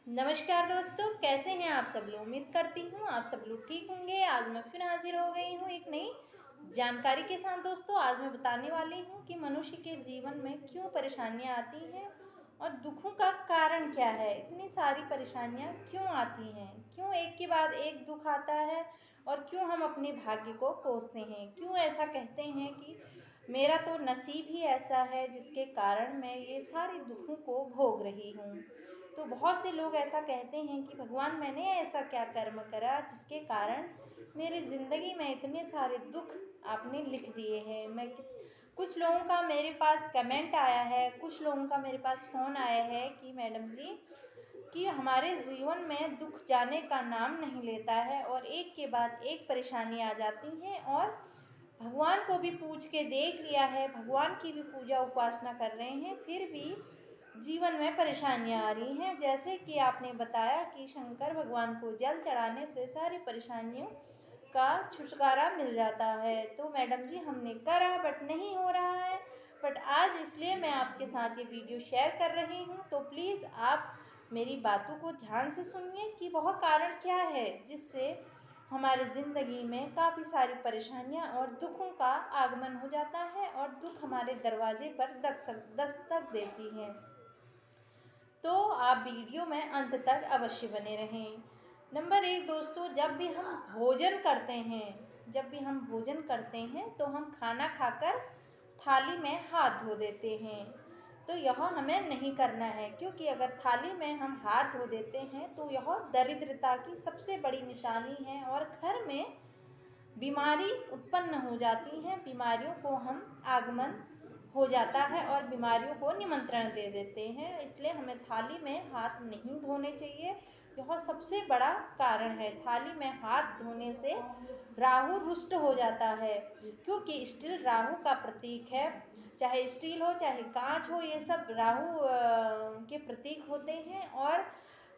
नमस्कार दोस्तों, कैसे हैं आप सब लोग। उम्मीद करती हूँ आप सब लोग ठीक होंगे। आज मैं फिर हाजिर हो गई हूँ एक नई जानकारी के साथ। दोस्तों, आज मैं बताने वाली हूँ कि मनुष्य के जीवन में क्यों परेशानियाँ आती हैं और दुखों का कारण क्या है। इतनी सारी परेशानियाँ क्यों आती हैं, क्यों एक के बाद एक दुख आता है और क्यों हम अपने भाग्य को कोसते हैं। क्यों ऐसा कहते हैं कि मेरा तो नसीब ही ऐसा है जिसके कारण मैं ये सारे दुखों को भोग रही हूँ। तो बहुत से लोग ऐसा कहते हैं कि भगवान, मैंने ऐसा क्या कर्म करा जिसके कारण मेरी ज़िंदगी में इतने सारे दुख आपने लिख दिए हैं। कुछ लोगों का मेरे पास कमेंट आया है, कुछ लोगों का मेरे पास फ़ोन आया है कि मैडम जी, कि हमारे जीवन में दुख जाने का नाम नहीं लेता है और एक के बाद एक परेशानी आ जाती हैं। और भगवान को भी पूछ के देख लिया है, भगवान की भी पूजा उपासना कर रहे हैं, फिर भी जीवन में परेशानियां आ रही हैं। जैसे कि आपने बताया कि शंकर भगवान को जल चढ़ाने से सारी परेशानियों का छुटकारा मिल जाता है। तो मैडम जी, हमने करा बट नहीं हो रहा है। बट आज इसलिए मैं आपके साथ ये वीडियो शेयर कर रही हूँ। तो प्लीज़ आप मेरी बातों को ध्यान से सुनिए कि वह कारण क्या है जिससे हमारी ज़िंदगी में काफ़ी सारी परेशानियां और दुखों का आगमन हो जाता है और दुख हमारे दरवाजे पर दस्तक देती हैं। तो आप वीडियो में अंत तक अवश्य बने रहें। नंबर 1 दोस्तों, जब भी हम भोजन करते हैं तो हम खाना खाकर थाली में हाथ धो देते हैं। तो यह हमें नहीं करना है, क्योंकि अगर थाली में हम हाथ धो देते हैं तो यह दरिद्रता की सबसे बड़ी निशानी है और घर में बीमारी उत्पन्न हो जाती हैं। बीमारियों को हम आगमन हो जाता है और बीमारियों को निमंत्रण दे देते हैं। इसलिए हमें थाली में हाथ नहीं धोने चाहिए। यह सबसे बड़ा कारण है। थाली में हाथ धोने से राहु रुष्ट हो जाता है, क्योंकि स्टील राहु का प्रतीक है। चाहे स्टील हो चाहे कांच हो, ये सब राहु के प्रतीक होते हैं। और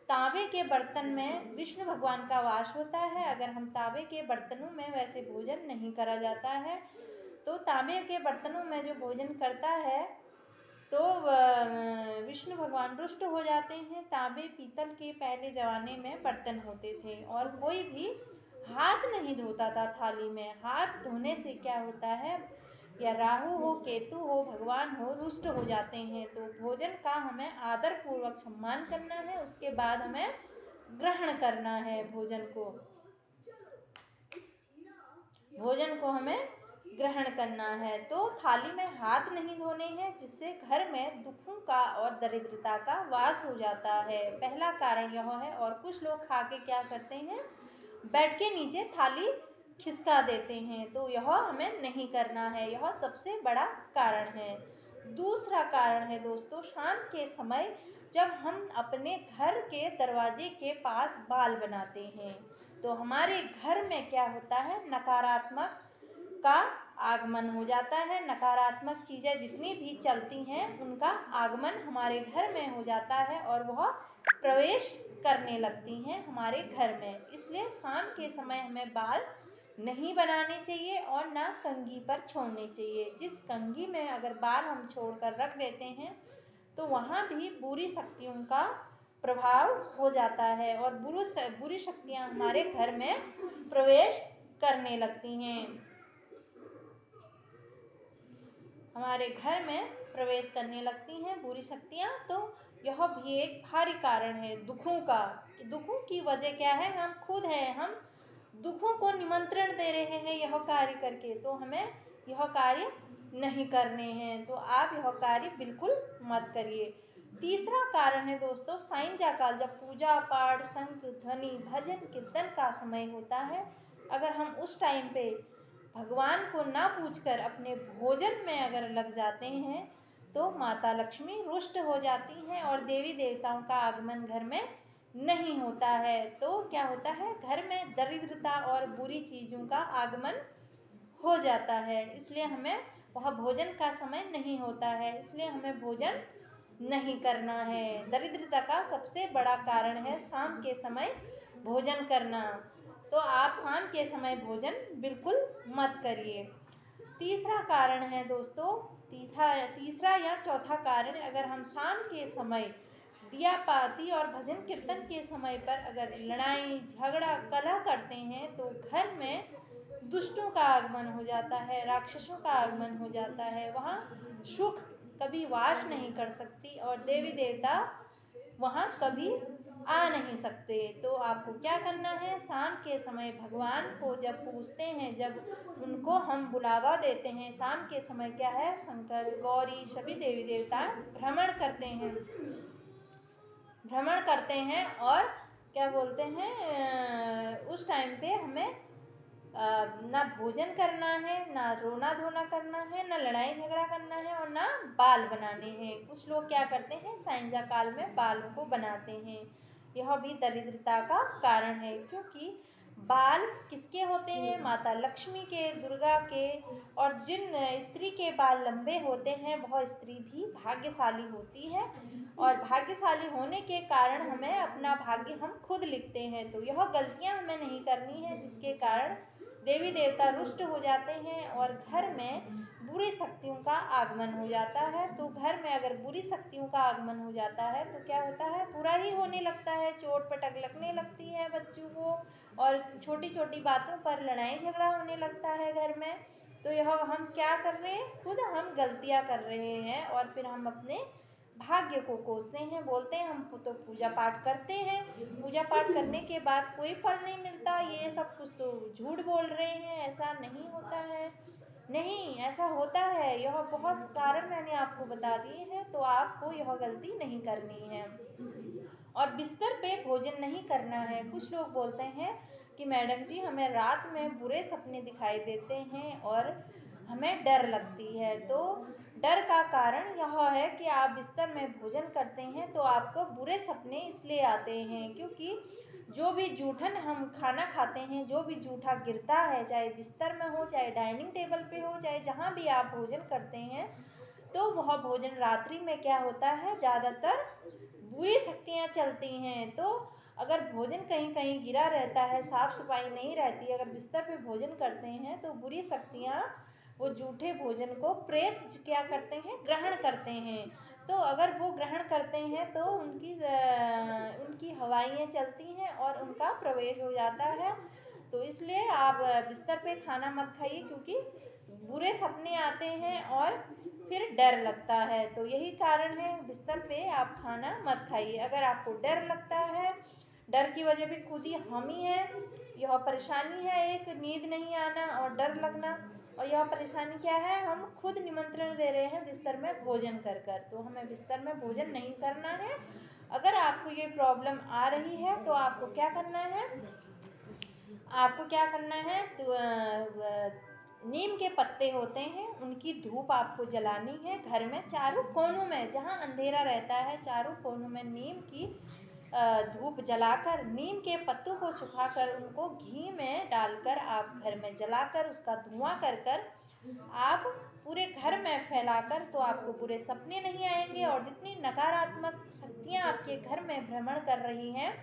तांबे के बर्तन में विष्णु भगवान का वास होता है। अगर हम तांबे के बर्तनों में वैसे भोजन नहीं करा जाता है, तो तांबे के बर्तनों में जो भोजन करता है तो विष्णु भगवान रुष्ट हो जाते हैं। तांबे पीतल के पहले ज़माने में बर्तन होते थे और कोई भी हाथ नहीं धोता था थाली में। हाथ धोने से क्या होता है, या राहु हो केतु हो भगवान हो रुष्ट हो जाते हैं। तो भोजन का हमें आदर पूर्वक सम्मान करना है, उसके बाद हमें ग्रहण करना है। भोजन को हमें ग्रहण करना है। तो थाली में हाथ नहीं धोने हैं, जिससे घर में दुखों का और दरिद्रता का वास हो जाता है। पहला कारण यह है। और कुछ लोग खा के क्या करते हैं, बेड के नीचे थाली खिसका देते हैं। तो यह हमें नहीं करना है, यह सबसे बड़ा कारण है। दूसरा कारण है दोस्तों, शाम के समय जब हम अपने घर के दरवाजे के पास बाल बनाते हैं तो हमारे घर में क्या होता है, नकारात्मक का आगमन हो जाता है। नकारात्मक चीज़ें जितनी भी चलती हैं उनका आगमन हमारे घर में हो जाता है और वह प्रवेश करने लगती हैं हमारे घर में। इसलिए शाम के समय हमें बाल नहीं बनाने चाहिए और ना कंघी पर छोड़ने चाहिए। जिस कंघी में अगर बाल हम छोड़कर रख देते हैं तो वहाँ भी बुरी शक्तियों का प्रभाव हो जाता है और बुरी शक्तियाँ हमारे घर में प्रवेश करने लगती हैं। हमारे घर में प्रवेश करने लगती हैं बुरी शक्तियाँ। तो यह भी एक भारी कारण है दुखों का। दुखों की वजह क्या है, हम खुद हैं। हम दुखों को निमंत्रण दे रहे हैं यह कार्य करके। तो हमें यह कार्य नहीं करने हैं। तो आप यह कार्य बिल्कुल मत करिए। तीसरा कारण है दोस्तों, साइंजा काल, जब पूजा पाठ शंख ध्वनि भजन कीर्तन का समय होता है, अगर हम उस टाइम पे भगवान को ना पूछकर अपने भोजन में अगर लग जाते हैं तो माता लक्ष्मी रुष्ट हो जाती हैं और देवी देवताओं का आगमन घर में नहीं होता है। तो क्या होता है, घर में दरिद्रता और बुरी चीज़ों का आगमन हो जाता है। इसलिए हमें वह भोजन का समय नहीं होता है, इसलिए हमें भोजन नहीं करना है। दरिद्रता का सबसे बड़ा कारण है शाम के समय भोजन करना। तो आप शाम के समय भोजन बिल्कुल मत करिए। तीसरा कारण है दोस्तों, तीसरा या चौथा कारण, अगर हम शाम के समय दिया पाती और भजन कीर्तन के समय पर अगर लड़ाई झगड़ा कलह करते हैं तो घर में दुष्टों का आगमन हो जाता है, राक्षसों का आगमन हो जाता है। वहाँ सुख कभी वास नहीं कर सकती और देवी देवता वहाँ कभी आ नहीं सकते। तो आपको क्या करना है, शाम के समय भगवान को जब पूजते हैं, जब उनको हम बुलावा देते हैं, शाम के समय क्या है, शंकर गौरी सभी देवी देवता भ्रमण करते हैं और क्या बोलते हैं, उस टाइम पे हमें ना भोजन करना है, ना रोना धोना करना है, ना लड़ाई झगड़ा करना है और ना बाल बनाने हैं। कुछ लोग क्या करते हैं, सायंजा काल में बालों को बनाते हैं। यह भी दरिद्रता का कारण है, क्योंकि बाल किसके होते हैं, माता लक्ष्मी के, दुर्गा के। और जिन स्त्री के बाल लंबे होते हैं वह स्त्री भी भाग्यशाली होती है और भाग्यशाली होने के कारण हमें अपना भाग्य हम खुद लिखते हैं। तो यह गलतियां हमें नहीं करनी है, जिसके कारण देवी देवता रुष्ट हो जाते हैं और घर में बुरी शक्तियों का आगमन हो जाता है। तो घर में अगर बुरी शक्तियों का आगमन हो जाता है तो क्या होता है, बुरा ही होने लगता है, चोट पटक लगने लगती है बच्चों को और छोटी छोटी बातों पर लड़ाई झगड़ा होने लगता है घर में। तो यह हम क्या कर रहे हैं, खुद हम गलतियां कर रहे हैं और फिर हम अपने भाग्य को कोसते हैं, बोलते हैं हम तो पूजा पाठ करते हैं, पूजा पाठ करने के बाद कोई फल नहीं मिलता, ये सब कुछ तो झूठ बोल रहे हैं, ऐसा नहीं होता है। नहीं, ऐसा होता है, यह बहुत कारण मैंने आपको बता दिए हैं, तो आपको यह गलती नहीं करनी है। और बिस्तर पे भोजन नहीं करना है। कुछ लोग बोलते हैं कि मैडम जी हमें रात में बुरे सपने दिखाई देते हैं और हमें डर लगती है। तो डर का कारण यह है कि आप बिस्तर में भोजन करते हैं तो आपको बुरे सपने इसलिए आते हैं, क्योंकि जो भी जूठन हम खाना खाते हैं, जो भी जूठा गिरता है, चाहे बिस्तर में हो, चाहे डाइनिंग टेबल पे हो, चाहे जहाँ भी आप भोजन करते हैं, तो वह भोजन रात्रि में क्या होता है, ज़्यादातर बुरी शक्तियाँ चलती हैं। तो अगर भोजन कहीं कहीं गिरा रहता है, साफ सफाई नहीं रहती, अगर बिस्तर पे भोजन करते हैं तो बुरी शक्तियाँ वो जूठे भोजन को प्रेत क्या करते हैं, ग्रहण करते हैं। तो अगर वो ग्रहण करते हैं तो उनकी हवाइयाँ चलती हैं और उनका प्रवेश हो जाता है। तो इसलिए आप बिस्तर पे खाना मत खाइए, क्योंकि बुरे सपने आते हैं और फिर डर लगता है। तो यही कारण है, बिस्तर पे आप खाना मत खाइए। अगर आपको डर लगता है, डर की वजह भी खुद ही हम ही है, यह परेशानी है, एक नींद नहीं आना और डर लगना। और यह परेशानी क्या है, हम खुद निमंत्रण दे रहे हैं बिस्तर में भोजन कर कर। तो हमें बिस्तर में भोजन नहीं करना है। अगर आपको ये प्रॉब्लम आ रही है तो आपको क्या करना है, तो नीम के पत्ते होते हैं, उनकी धूप आपको जलानी है घर में चारों कोनों में, जहाँ अंधेरा रहता है चारों कोनों में नीम की धूप जलाकर, नीम के पत्तों को सुखाकर उनको घी में डालकर आप घर में जलाकर उसका धुआं कर कर आप पूरे घर में फैलाकर, तो आपको बुरे सपने नहीं आएंगे और जितनी नकारात्मक शक्तियाँ आपके घर में भ्रमण कर रही हैं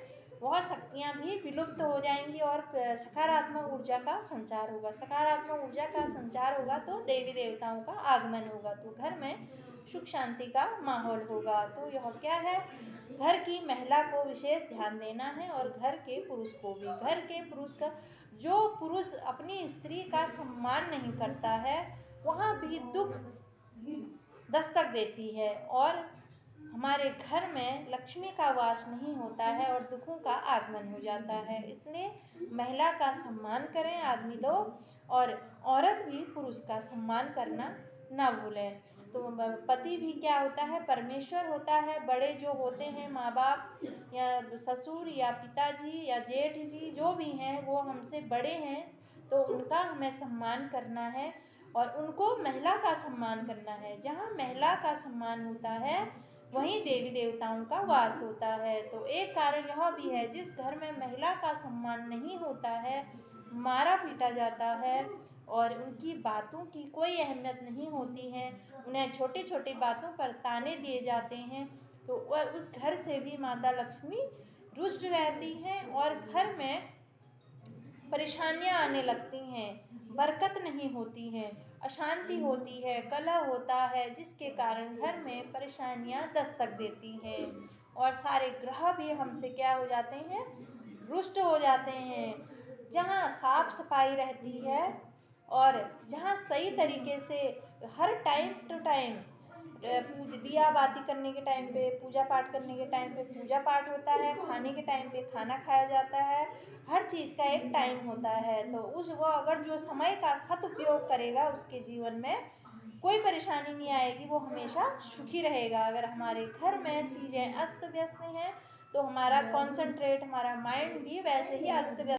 वह शक्तियाँ भी विलुप्त हो जाएंगी और सकारात्मक ऊर्जा का संचार होगा। सकारात्मक ऊर्जा का संचार होगा तो देवी देवताओं का आगमन होगा, तो घर में सुख शांति का माहौल होगा। तो यह क्या है, घर की महिला को विशेष ध्यान देना है और घर के पुरुष को भी। घर के पुरुष का, जो पुरुष अपनी स्त्री का सम्मान नहीं करता है वहाँ भी दुख दस्तक देती है और हमारे घर में लक्ष्मी का वास नहीं होता है और दुखों का आगमन हो जाता है। इसलिए महिला का सम्मान करें आदमी लोग, और औरत भी पुरुष का सम्मान करना ना भूलें। तो पति भी क्या होता है, परमेश्वर होता है। बड़े जो होते हैं माँ बाप या ससुर या पिताजी या जेठ जी जो भी हैं वो हमसे बड़े हैं, तो उनका हमें सम्मान करना है और उनको महिला का सम्मान करना है। जहाँ महिला का सम्मान होता है वहीं देवी देवताओं का वास होता है। तो एक कारण यह भी है, जिस घर में महिला का सम्मान नहीं होता है, मारा पीटा जाता है और उनकी बातों की कोई अहमियत नहीं होती है, उन्हें छोटी छोटी बातों पर ताने दिए जाते हैं, तो वह उस घर से भी माता लक्ष्मी रुष्ट रहती हैं और घर में परेशानियां आने लगती हैं, बरकत नहीं होती है, अशांति होती है, कलह होता है, जिसके कारण घर में परेशानियां दस्तक देती हैं। और और सारे ग्रह भी हमसे क्या हो जाते हैं, रुष्ट हो जाते हैं। जहाँ साफ सफाई रहती है और जहाँ सही तरीके से हर टाइम टू टाइम दिया बाती करने के टाइम पे, पूजा पाठ करने के टाइम पे पूजा पाठ होता है, खाने के टाइम पे खाना खाया जाता है, हर चीज़ का एक टाइम होता है। तो वो अगर जो समय का सदुपयोग करेगा उसके जीवन में कोई परेशानी नहीं आएगी, वो हमेशा सुखी रहेगा। अगर हमारे घर में चीज़ें अस्त व्यस्त हैं तो हमारा कॉन्सेंट्रेट, हमारा माइंड भी वैसे ही अस्त व्यस्त